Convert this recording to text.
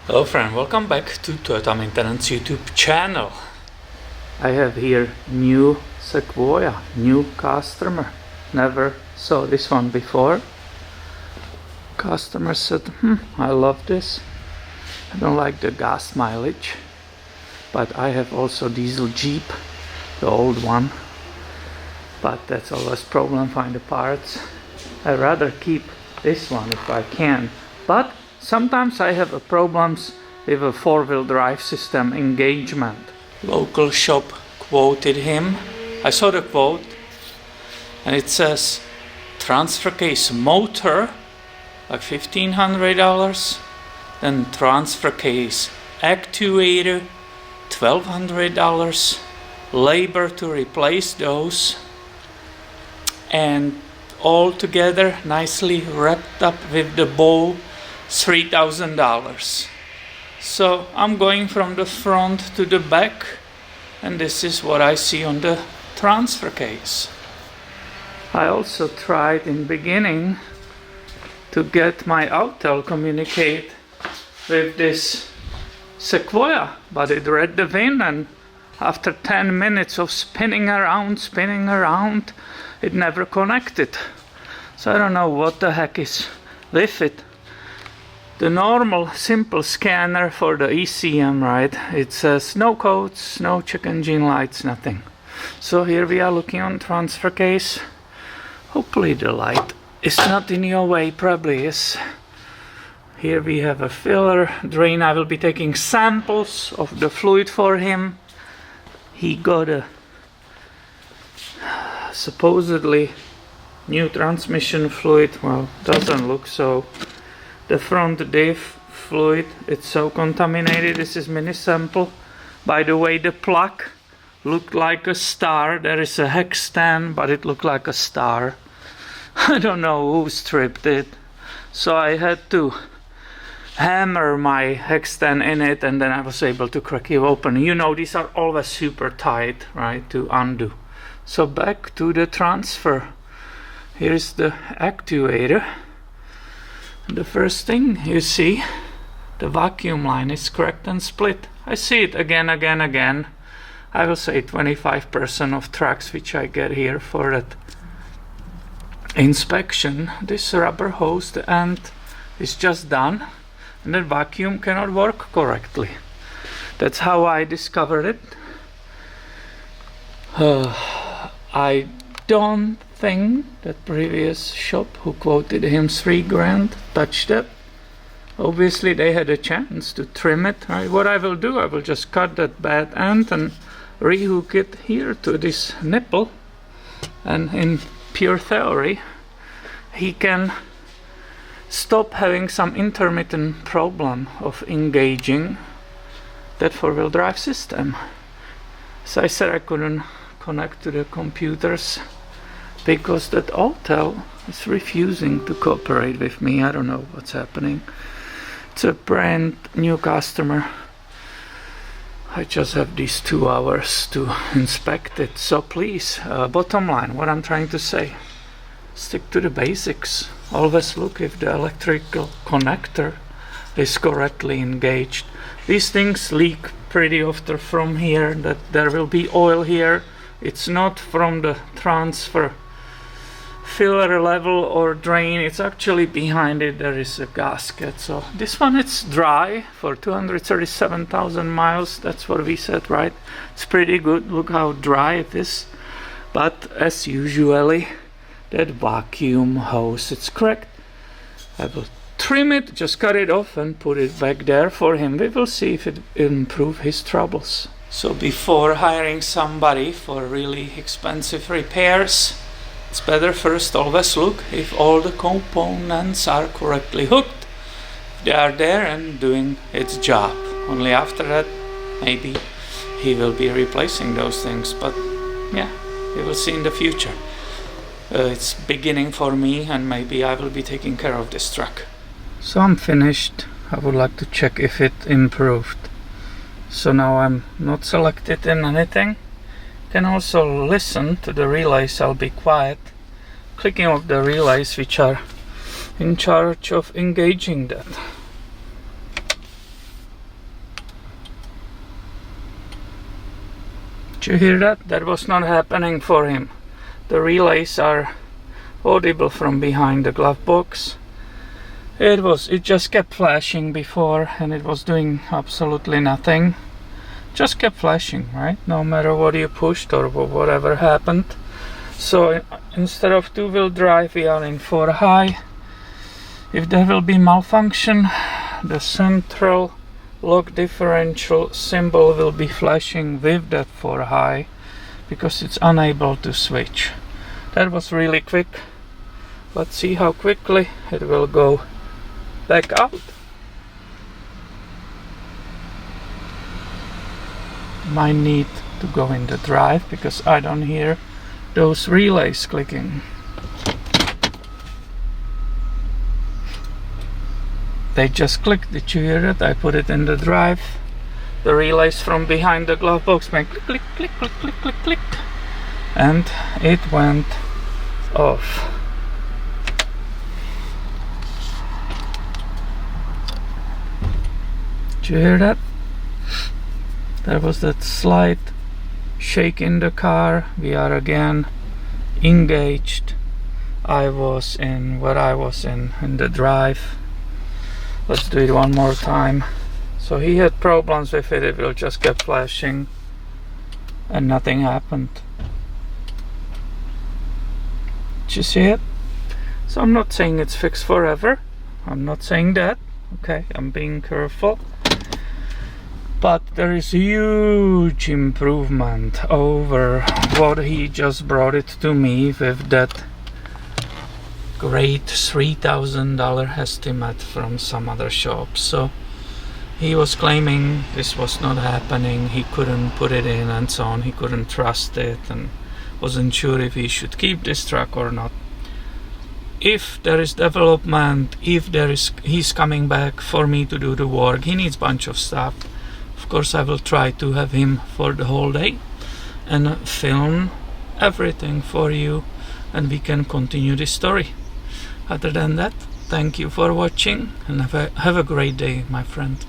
Hello friend, welcome back to Toyota Maintenance YouTube channel. I have here new Sequoia, new customer. Never saw this one before. Customer said, I love this. I don't like the gas mileage, but I have also diesel Jeep, the old one. But that's always problem, find the parts. I'd rather keep this one if I can. But sometimes I have problems with a four-wheel drive system engagement. Local shop quoted him. I saw the quote and it says transfer case motor like $1,500, then transfer case actuator $1,200, labor to replace those, and all together nicely wrapped up with the bow $3,000. So I'm going from the front to the back, and this is what I see on the transfer case. I also tried in beginning to get my Autel communicate with this Sequoia, but it read the VIN, and after 10 minutes of spinning around, it never connected. So I don't know what the heck is with it. The normal simple scanner for the ECM, right? It says no codes, no check engine lights, nothing. So here we are looking on transfer case. Hopefully the light is not in your way, probably is. Here we have a filler drain. I will be taking samples of the fluid for him. He got a supposedly new transmission fluid. Well, doesn't look so. The front diff fluid, it's so contaminated. This is mini sample. By the way, the plug looked like a star. There is a hex stand, but it looked like a star. I don't know who stripped it. So I had to hammer my hex stand in it, and then I was able to crack it open. You know, these are always super tight, right, to undo. So back to the transfer. Here's the actuator. The first thing you see, the vacuum line is cracked and split. I see it again. I will say 25% of tracks which I get here for that inspection. This rubber hose, the end is just done, and the vacuum cannot work correctly. That's how I discovered it. I don't think that previous shop who quoted him $3,000 touched it. Obviously they had a chance to trim it, right? What I will do, I will just cut that bad end and rehook it here to this nipple, and in pure theory he can stop having some intermittent problem of engaging that four-wheel drive system. So I said I couldn't connect to the computers because that Autel is refusing to cooperate with me. I don't know what's happening. It's a brand new customer. I just have these 2 hours to inspect it. So please, bottom line, what I'm trying to say, stick to the basics. Always look if the electrical connector is correctly engaged. These things leak pretty often from here, that there will be oil here. It's not from the transfer filler level or drain, it's actually behind it. There is a gasket. So this one, it's dry for 237,000 miles. That's what we said, right? It's pretty good. Look how dry it is. But as usually, that vacuum hose, it's cracked. I will trim it, just cut it off and put it back there for him. We will see if it improves his troubles. So before hiring somebody for really expensive repairs, it's better first always look if all the components are correctly hooked, if they are there and doing its job. Only after that, maybe he will be replacing those things. But yeah, we will see in the future. It's beginning for me, and maybe I will be taking care of this truck. So I'm finished. I would like to check if it improved. So now I'm not selected in anything. Can also listen to the relays. I'll be quiet, clicking off the relays which are in charge of engaging that. Did you hear that? That was not happening for him. The relays are audible from behind the glove box. It just kept flashing before, and it was doing absolutely nothing. Just kept flashing, right? No matter what you pushed or whatever happened. So instead of 2-wheel drive, we are in 4 high. If there will be malfunction, the central lock differential symbol will be flashing with that 4 high because it's unable to switch. That was really quick. Let's see how quickly it will go back out. Might need to go in the drive because I don't hear those relays clicking. They just clicked. Did you hear it? I put it in the drive. The relays from behind the glove box went click, click, click, click, click, click, click, and it went off. Did you hear that? There was that slight shake in the car. We are again engaged. I was in the drive. Let's do it one more time. So he had problems with it. It will just kept flashing and nothing happened. Did you see it? So I'm not saying it's fixed forever. I'm not saying that. Okay, I'm being careful. But there is huge improvement over what he just brought it to me with that great $3,000 estimate from some other shop. So he was claiming this was not happening, he couldn't put it in and so on, he couldn't trust it and wasn't sure if he should keep this truck or not. If there is development, he's coming back for me to do the work, he needs a bunch of stuff. Of course I will try to have him for the whole day and film everything for you, and we can continue this story. Other than that, thank you for watching and have a great day, my friend.